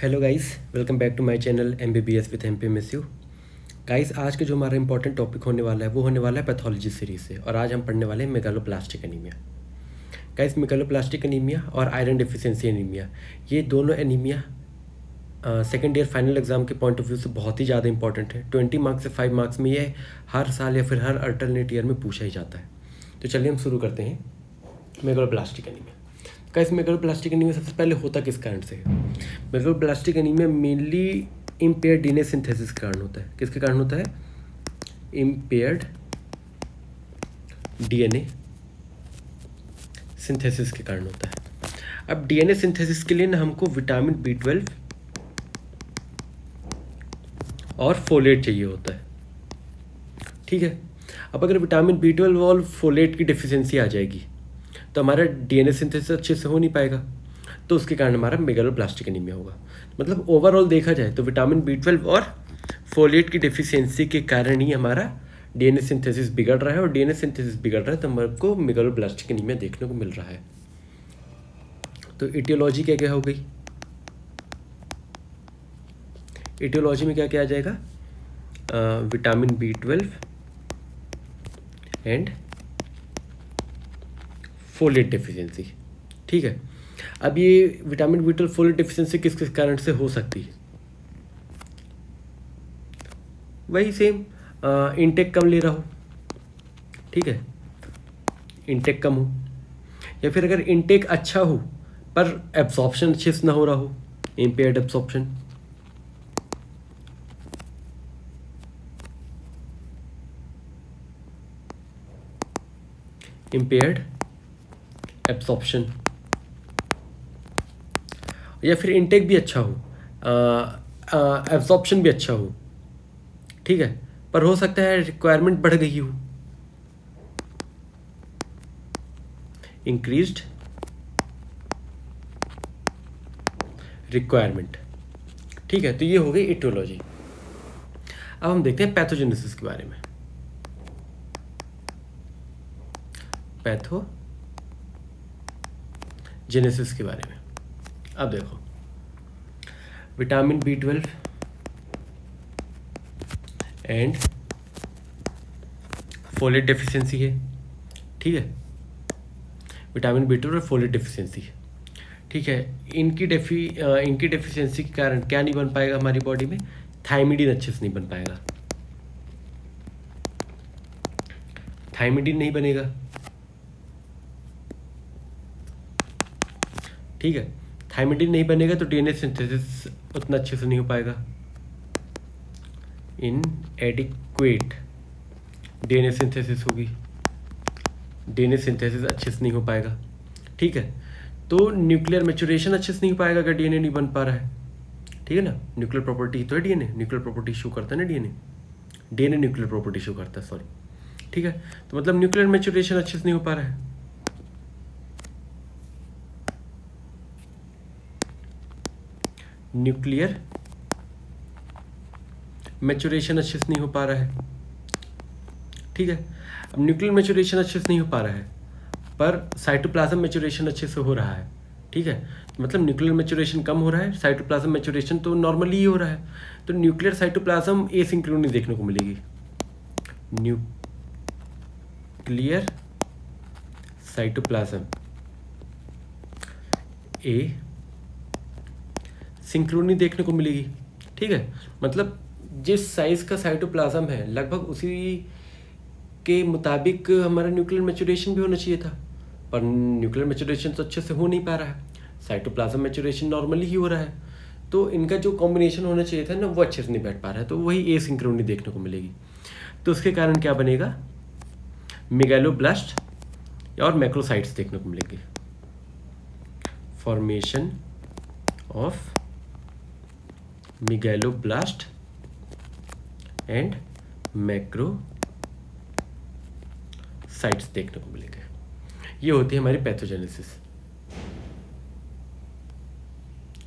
Hello guys, welcome back to my channel MBBS with MPMSU। Guys, आज के जो हमारा इंपॉर्टेंट टॉपिक होने वाला है वो होने वाला है पैथोलॉजी सीरीज से, और आज हम पढ़ने वाले हैं megaloblastic anaemia. Guys, megaloblastic anaemia और आयरन डिफिशिएंसी एनीमिया, ये दोनों anaemia second year final exam के पॉइंट ऑफ व्यू से बहुत ही ज़्यादा इंपॉर्टेंट है। 20 मार्क्स से 5 मार्क्स में ये हर साल या फिर हर अल्टरनेट ईयर में पूछा ही जाता है। तो चलिए हम शुरू करते हैं megaloblastic anaemia. Guys, megaloblastic anaemia सबसे पहले होता किस कारण से है? Megaloblastic anaemia mainly impaired DNA synthesis के कारण होता है। किसके कारण होता है? इम्पेयर्ड डीएनए सिंथेसिस के कारण होता है। अब डीएनए सिंथेसिस के लिए ना हमको विटामिन B12 और फोलेट चाहिए होता है, ठीक है। अब अगर विटामिन B12 और फोलेट की डिफिशियंसी आ जाएगी तो हमारा डीएनए सिंथेसिस अच्छे से हो नहीं पाएगा, तो उसके कारण हमारा मेगालोब्लास्टिक एनीमिया होगा। मतलब ओवरऑल देखा जाए तो विटामिन B12 और फोलेट की डिफिशियंसी के कारण ही हमारा डीएनए सिंथेसिस बिगड़ रहा है, और डीएनए सिंथेसिस बिगड़ रहा है तो हमारे को मेगालोब्लास्टिक एनीमिया देखने को मिल रहा है। तो इटियोलॉजी क्या क्या हो गई? इटियोलॉजी में क्या क्या आ जाएगा? Vitamin B12 and folate deficiency, ठीक है। अब ये विटामिन B12 फोलेट डिफिशियंसी किस किस कारण से हो सकती है? वही सेम, इनटेक कम ले रहा हो, ठीक है, इनटेक कम हो, या फिर अगर इनटेक अच्छा हो पर एब्सॉर्प्शन अच्छे से ना हो रहा हो, इम्पेयर्ड एब्सॉर्प्शन। इम्पेयर्ड एब्सॉर्प्शन, या फिर इनटेक भी अच्छा हो, एब्सॉर्प्शन भी अच्छा हो, ठीक है, पर हो सकता है रिक्वायरमेंट बढ़ गई हो, इंक्रीज्ड रिक्वायरमेंट, ठीक है। तो ये हो गई इटियोलॉजी। अब हम देखते हैं पैथोजेनेसिस के बारे में। पैथोजेनेसिस के बारे में अब देखो, vitamin B12 and folate deficiency है, ठीक है। विटामिन B12 और फोलेट डेफिशिएंसी, ठीक है। इनकी डेफिशिएंसी के कारण क्या नहीं बन पाएगा हमारी बॉडी में? थायमिडीन अच्छे से नहीं बन पाएगा, थायमिडीन नहीं बनेगा, ठीक है। थायमिडीन नहीं बनेगा तो डीएनए सिंथेसिस उतना अच्छे से नहीं हो पाएगा, इनएडिक्वेट डीएनए सिंथेसिस होगी, डीएनए सिंथेसिस अच्छे से नहीं हो पाएगा, ठीक है। तो न्यूक्लियर मैच्योरेशन अच्छे से नहीं हो पाएगा अगर डीएनए नहीं बन पा रहा है, ठीक है ना। न्यूक्लियर प्रॉपर्टी तो है डीएनए, न्यूक्लियर प्रॉपर्टी शो करता है ना डीएनए न्यूक्लियर प्रॉपर्टी शो करता है, सॉरी, ठीक है। तो मतलब न्यूक्लियर मैच्योरेशन अच्छे से नहीं हो पा रहा है, न्यूक्लियर मैच्योरेशन अच्छे से नहीं हो पा रहा है, ठीक है। अब न्यूक्लियर मैच्योरेशन अच्छे से नहीं हो पा रहा है पर साइटोप्लाज्म मैच्योरेशन अच्छे से हो रहा है, ठीक है। मतलब न्यूक्लियर मैच्योरेशन कम हो रहा है, साइटोप्लाज्म मैच्योरेशन तो नॉर्मली ही हो रहा है, तो न्यूक्लियर साइटोप्लाज्म एसिंक्रोनी देखने को मिलेगी, न्यूक्लियर साइटोप्लाज्म ए सिंक्रोनी देखने को मिलेगी, ठीक है। मतलब जिस साइज का साइटोप्लाज्म है लगभग उसी के मुताबिक हमारा न्यूक्लियर मैच्योरेशन भी होना चाहिए था, पर न्यूक्लियर मैच्योरेशन तो अच्छे से हो नहीं पा रहा है, साइटोप्लाज्म मैच्योरेशन नॉर्मली ही हो रहा है, तो इनका जो कॉम्बिनेशन होना चाहिए था ना वो अच्छे से नहीं बैठ पा रहा है, तो वही एसिंक्रोनी देखने को मिलेगी। तो उसके कारण क्या बनेगा? मेगालोब्लास्ट और मैक्रोसाइट्स देखने को मिलेंगे, formation of megaloblast and macrocytes देखने को मिलेंगे। ये होती है हमारी पैथोजेनेसिस,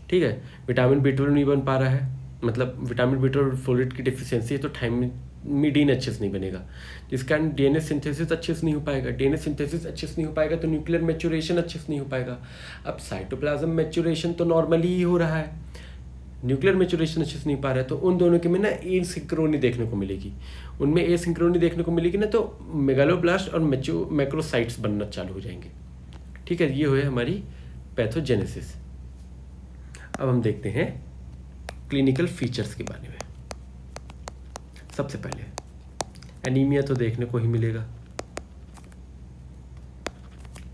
ठीक है। विटामिन B12 नहीं बन पा रहा है, मतलब विटामिन B12 फोलेट की डिफिशियंसी है, तो थायमिडीन अच्छे से नहीं बनेगा, जिस कारण डीएनए सिंथेसिस अच्छे से नहीं हो पाएगा, डीएनए सिंथेसिस अच्छे से नहीं हो पाएगा तो न्यूक्लियर मैच्योरेशन अच्छे से नहीं हो पाएगा। अब साइटोप्लाज्म मैच्योरेशन तो नॉर्मली ही हो रहा है, न्यूक्लियर मैच्योरेशन अच्छे से नहीं पा रहा है, तो उन दोनों के में ना एसिंक्रोनी देखने को मिलेगी। उनमें एसिंक्रोनी देखने को मिलेगी ना, तो मेगालोब्लास्ट और मैक्रोसाइट्स बनना चालू हो जाएंगे। ठीक है, ये हुए हमारी पैथोजेनेसिस। अब हम देखते हैं क्लिनिकल फीचर्स के बारे में। सबसे पहले एनीमिया तो देखने को ही मिलेगा।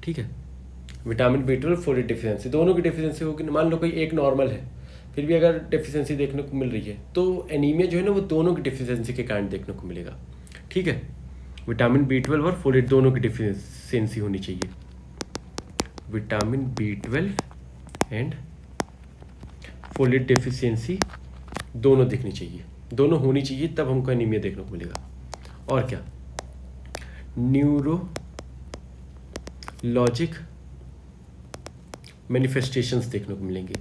ठीक है, विटामिन B12 फोलेट डिफिशियंसी, दोनों की डिफिशियंसी होगी। मान लो कोई एक नॉर्मल है, फिर भी अगर डिफिशियंसी देखने को मिल रही है, तो एनीमिया जो है ना वो दोनों की डिफिशियंसी के कारण देखने को मिलेगा। ठीक है, विटामिन B12 और फोलेट दोनों की डिफिशियंसी होनी चाहिए। Vitamin B12 and folate deficiency दोनों दिखनी चाहिए, दोनों होनी चाहिए, तब हमको एनीमिया देखने को मिलेगा। और क्या, न्यूरोलॉजिक मैनिफेस्टेशंस देखने को मिलेंगे।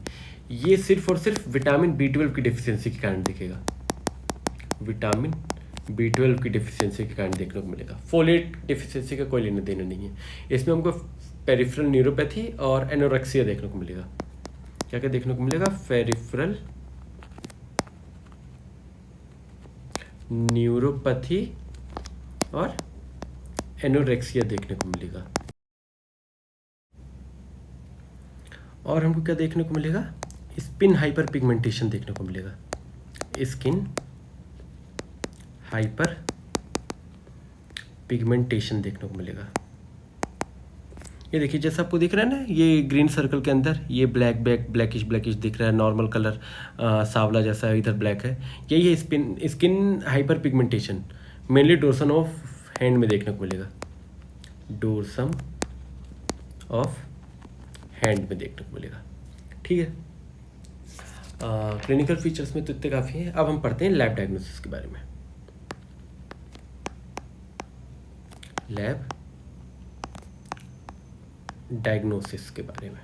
ये सिर्फ और सिर्फ विटामिन B12 की डेफिशिएंसी के कारण दिखेगा। विटामिन B12 की डेफिशिएंसी के कारण देखने को मिलेगा। फोलेट डेफिशिएंसी का कोई लेना देना नहीं है। इसमें हमको पेरिफेरल न्यूरोपैथी और एनोरेक्सिया देखने को मिलेगा। क्या क्या देखने को मिलेगा? पेरिफेरल न्यूरोपैथी और एनोरेक्सिया देखने को मिलेगा। और हमको क्या देखने को मिलेगा? स्किन हाइपर पिगमेंटेशन देखने को मिलेगा। स्किन हाइपर पिगमेंटेशन देखने को मिलेगा। ये देखिए, जैसा आपको दिख रहा है ना, ये ग्रीन सर्कल के अंदर ये ब्लैकिश दिख रहा है, नॉर्मल कलर सांवला जैसा है, इधर ब्लैक है, यही है skin hyper pigmentation. Mainly dorsum of hand में देखने को मिलेगा। डोर्सम ऑफ हैंड में देखने को मिलेगा। ठीक है, क्लिनिकल फीचर्स में तो इतने काफ़ी हैं। अब हम पढ़ते हैं लैब डायग्नोसिस के बारे में। लैब डायग्नोसिस के बारे में।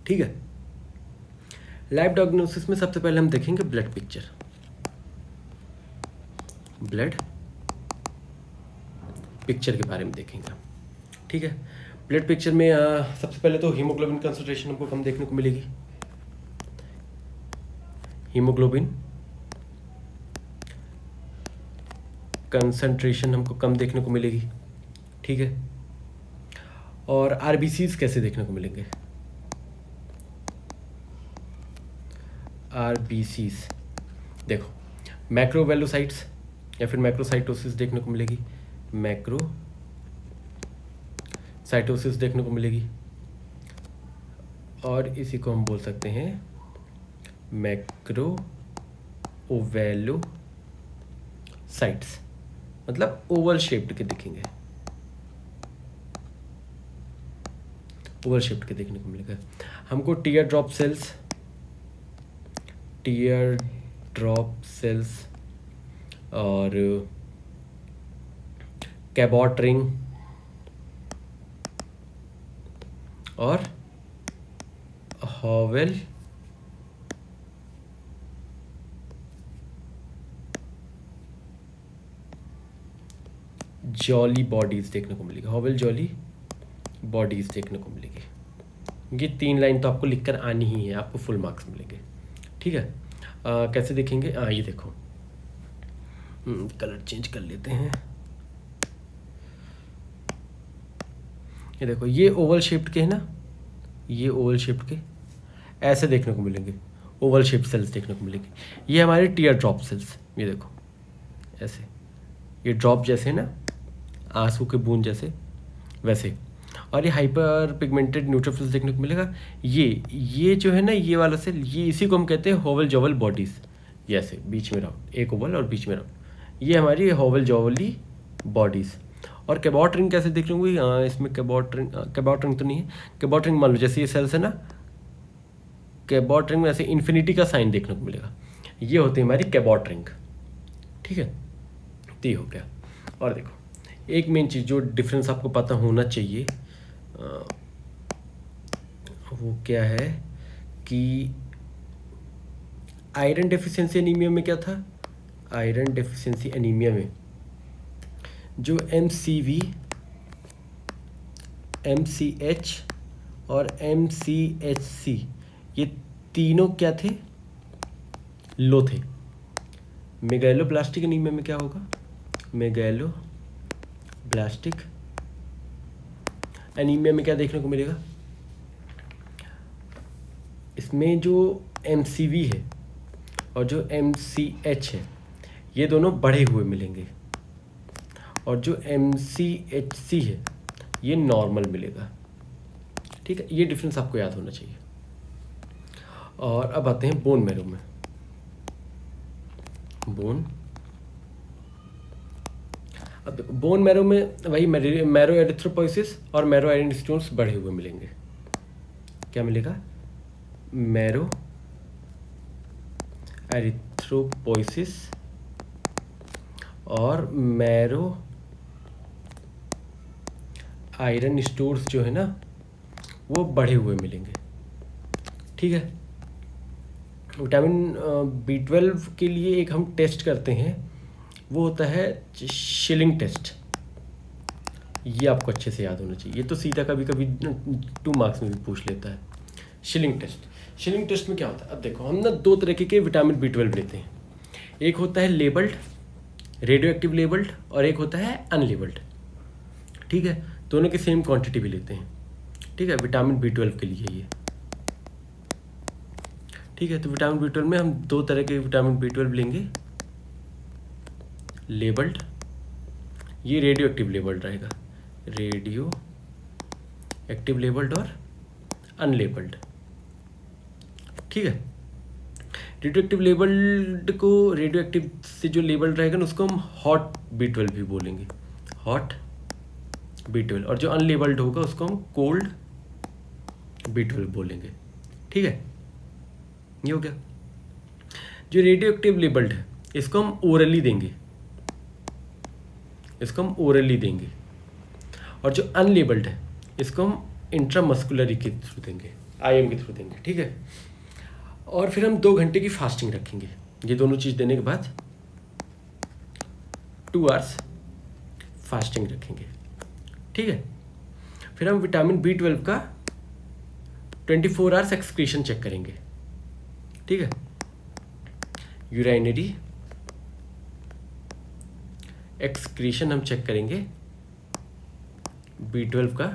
ठीक है, लैब डायग्नोसिस में सबसे पहले हम देखेंगे ब्लड पिक्चर। ब्लड पिक्चर के बारे में देखेंगे। ठीक है, ब्लड पिक्चर में सबसे पहले तो हीमोग्लोबिन कंसंट्रेशन हमको कम देखने को मिलेगी। हीमोग्लोबिन कंसंट्रेशन हमको कम देखने को मिलेगी। ठीक है, और आरबीसीज कैसे देखने को मिलेंगे? आरबीसीज देखो, मैक्रोवेलोसाइट्स या फिर मैक्रोसाइटोसिस देखने को मिलेगी। मैक्रोसाइटोसिस देखने को मिलेगी, और इसी को हम बोल सकते हैं मैक्रोवेलोसाइट्स, मतलब ओवल शेप्ड के दिखेंगे। ओवल शेप्ड के देखने को मिलेगा। हमको टीयर ड्रॉप सेल्स और कैबॉट रिंग और हॉवेल जॉली बॉडीज देखने को मिलेगी। हॉवेल जॉली बॉडीज देखने को मिलेगी। ये 3 लाइन तो आपको लिखकर आनी ही है, आपको फुल मार्क्स मिलेंगे। ठीक है, कैसे देखेंगे? ये देखो, कलर चेंज कर लेते हैं। ये देखो, ये ओवल शेप्ड के है ना, ये ओवल शेप्ड के ऐसे देखने को मिलेंगे। ओवल शेप्ड सेल्स देखने को मिलेंगे। ये हमारे टीयर ड्रॉप सेल्स, ये देखो ऐसे, ये ड्रॉप जैसे है ना, आंसू के बूंद जैसे, वैसे। और ये हाइपर पिगमेंटेड न्यूट्रोफिल्स देखने को मिलेगा। ये जो है ना, ये वाला सेल, ये इसी को हम कहते हैं हॉवेल जॉवल बॉडीज। ये ऐसे बीच में राउंड, एक ओवल और बीच में राउंड, ये हमारी हॉवेल जॉवली बॉडीज। और कैबॉट रिंग कैसे देखने को? इसमें कैबॉट रिंग तो नहीं है। कैबॉट रिंग मान लो जैसे ये सेल्स है ना, कैबॉट रिंग में ऐसे इन्फिनिटी का साइन देखने को मिलेगा। ये होती है हमारी कैबॉट रिंग। ठीक है, तो ये हो गया। और देखो, एक मेन चीज़ जो डिफरेंस आपको पता होना चाहिए, वो क्या है कि आयरन डेफिशिएंसी एनीमिया में क्या था? आयरन डेफिशिएंसी एनीमिया में जो MCV, MCH और MCHC, ये तीनों क्या थे, लो थे। मेगालोब्लास्टिक एनीमिया में क्या होगा, मेगालोब्लास्टिक एनीमिया में क्या देखने को मिलेगा, इसमें जो MCV है और जो MCH है ये दोनों बढ़े हुए मिलेंगे, और जो MCHC है ये नॉर्मल मिलेगा। ठीक है, ये डिफरेंस आपको याद होना चाहिए। और अब आते हैं बोन मैरो में। अब देखो बोन मैरो में वही मैरो एरिथ्रोपोइसिस और मैरो आयरन स्टोन्स बढ़े हुए मिलेंगे। क्या मिलेगा, मैरो एरिथ्रोपोइसिस और मैरो आयरन स्टोर्स जो है ना वो बढ़े हुए मिलेंगे। ठीक है, विटामिन B12 के लिए एक हम टेस्ट करते हैं, वो होता है शिलिंग टेस्ट। ये आपको अच्छे से याद होना चाहिए, ये तो सीधा कभी कभी 2 मार्क्स में भी पूछ लेता है। शिलिंग टेस्ट में क्या होता है, अब देखो हम ना 2 तरीके के विटामिन B12 लेते हैं। एक होता है लेबल्ड, रेडियो एक्टिव लेबल्ड, और एक होता है अनलेबल्ड। ठीक है, दोनों की सेम क्वांटिटी भी लेते हैं। ठीक है, विटामिन B12 के लिए ये। ठीक है, तो विटामिन B12 में हम 2 तरह के विटामिन B12 लेंगे, लेबल्ड, ये रेडियो एक्टिव लेबल्ड रहेगा, रेडियो एक्टिव लेबल्ड और अनलेबल्ड। ठीक है, रेडियो एक्टिव लेबल्ड को, रेडियो एक्टिव से जो लेबल्ड रहेगा ना उसको हम हॉट B12 भी बोलेंगे, हॉट B12, और जो अनलेबल्ड होगा उसको हम कोल्ड B12 बोलेंगे। ठीक है, ये हो गया। जो रेडियो एक्टिव लेबल्ड है इसको हम ओरली देंगे, और जो अनलेबल्ड है इसको हम इंट्रामस्कुलरी के थ्रू देंगे, IM के थ्रू देंगे। ठीक है, और फिर हम 2 घंटे की फास्टिंग रखेंगे। ये दोनों चीज़ देने के बाद 2 आवर्स फास्टिंग रखेंगे। ठीक है, फिर हम विटामिन B12 का 24 आवर्स एक्सक्रीशन चेक करेंगे। ठीक है, यूराइनरी एक्सक्रीशन हम चेक करेंगे B12 का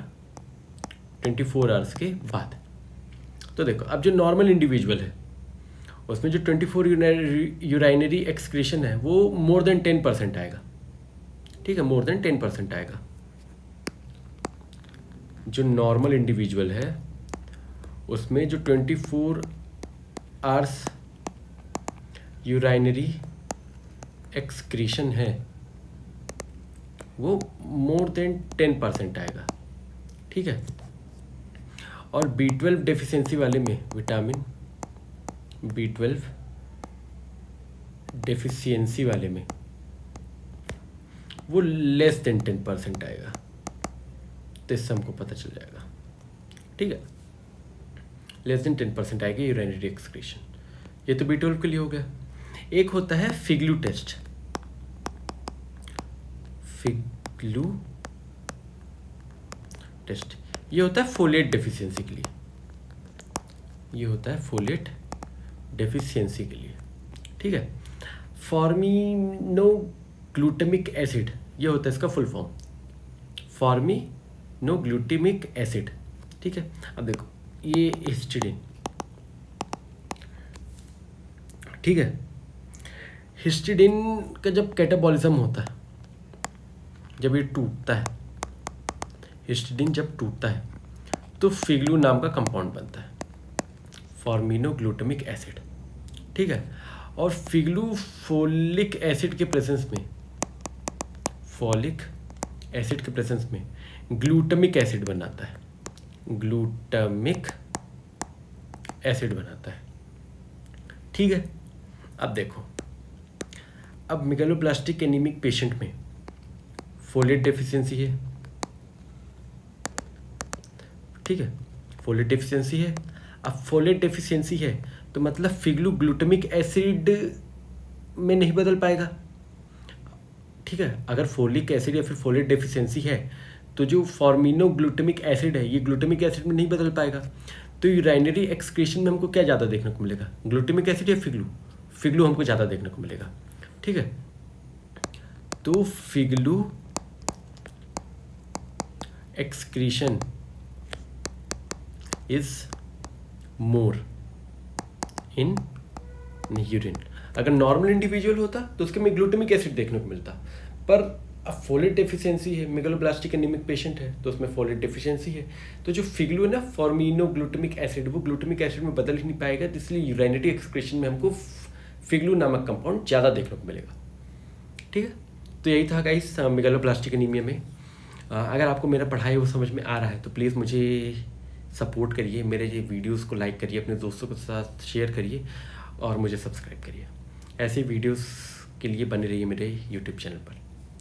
24 आवर्स के बाद। तो देखो अब जो नॉर्मल इंडिविजुअल है उसमें जो 24 यूराइनरी एक्सक्रीशन है वो मोर देन 10% आएगा। ठीक है, मोर देन 10% आएगा। जो नॉर्मल इंडिविजुअल है उसमें जो 24 आवर्स यूराइनरी एक्सक्रीशन है वो मोर देन 10% आएगा। ठीक है, और B12 डेफिशिएंसी वाले में, विटामिन B12 डेफिशिएंसी वाले में वो लेस देन 10% आएगा। तो इससे हमको पता चल जाएगा। ठीक है, लेस देन 10% आएगी यूरिनरी एक्सक्रीशन। ये तो B12 के लिए हो गया। एक होता है फिग्लू टेस्ट, ये होता है फोलेट डेफिशिएंसी के लिए, ठीक है। फॉर्मिनोग्लूटामिक एसिड, ये होता है इसका फुल फॉर्म, फॉर्मिनोग्लूटामिक एसिड। ठीक है, अब देखो ये हिस्टिडीन, ठीक है। हिस्टिडीन का जब कैटाबॉलिज्म होता है, जब ये टूटता है, हिस्टिडीन जब टूटता है तो फिग्लू नाम का कंपाउंड बनता है, फॉर्मिनोग्लूटामिक एसिड। ठीक है, और फिग्लू फोलिक एसिड के प्रेजेंस में, ग्लूटामिक एसिड बनाता है, ठीक है। अब देखो, अब मेगालोब्लास्टिक एनीमिक पेशेंट में फोलेट डेफिशिएंसी है, ठीक है, फोलेट डेफिशिएंसी है। अब फोलेट डेफिशिएंसी है तो मतलब फिग्लू ग्लूटामिक एसिड में नहीं बदल पाएगा, ठीक है। अगर फोलिक एसिड या फिर फोलेट डेफिशिएंसी है तो जो फॉर्मिनोग्लूटामिक एसिड है ये ग्लूटामिक एसिड में नहीं बदल पाएगा। तो यूराइनरी एक्सक्रीशन में हमको क्या ज़्यादा देखने को मिलेगा, ग्लूटामिक एसिड या फिग्लू? फिग्लू हमको ज़्यादा देखने को मिलेगा, ठीक है। तो FIGLU excretion is more in urine. अगर नॉर्मल इंडिविजुअल होता तो उसके में ग्लूटामिक एसिड देखने को मिलता, पर अब फोलेट डेफिशिएंसी है, मेगालोब्लास्टिक एनीमिक पेशेंट है तो उसमें फोलेट डेफिशिएंसी है, तो जो फिग्लू है ना फॉर्मिनो ग्लूटामिक एसिड, वो ग्लूटामिक एसिड में बदल ही नहीं पाएगा, तो इसलिए यूराइनरी एक्सक्रीशन में हमको फिग्लू नामक कंपाउंड ज़्यादा देखने को मिलेगा, ठीक है। तो यही था गाइस मेगालोब्लास्टिक एनीमिया में। अगर आपको मेरा पढ़ाई वो समझ में आ रहा है तो प्लीज़ मुझे सपोर्ट करिए, मेरे ये वीडियोस को लाइक करिए, अपने दोस्तों के साथ शेयर करिए और मुझे सब्सक्राइब करिए। ऐसे वीडियोस के लिए बने रहिए मेरे यूट्यूब चैनल पर।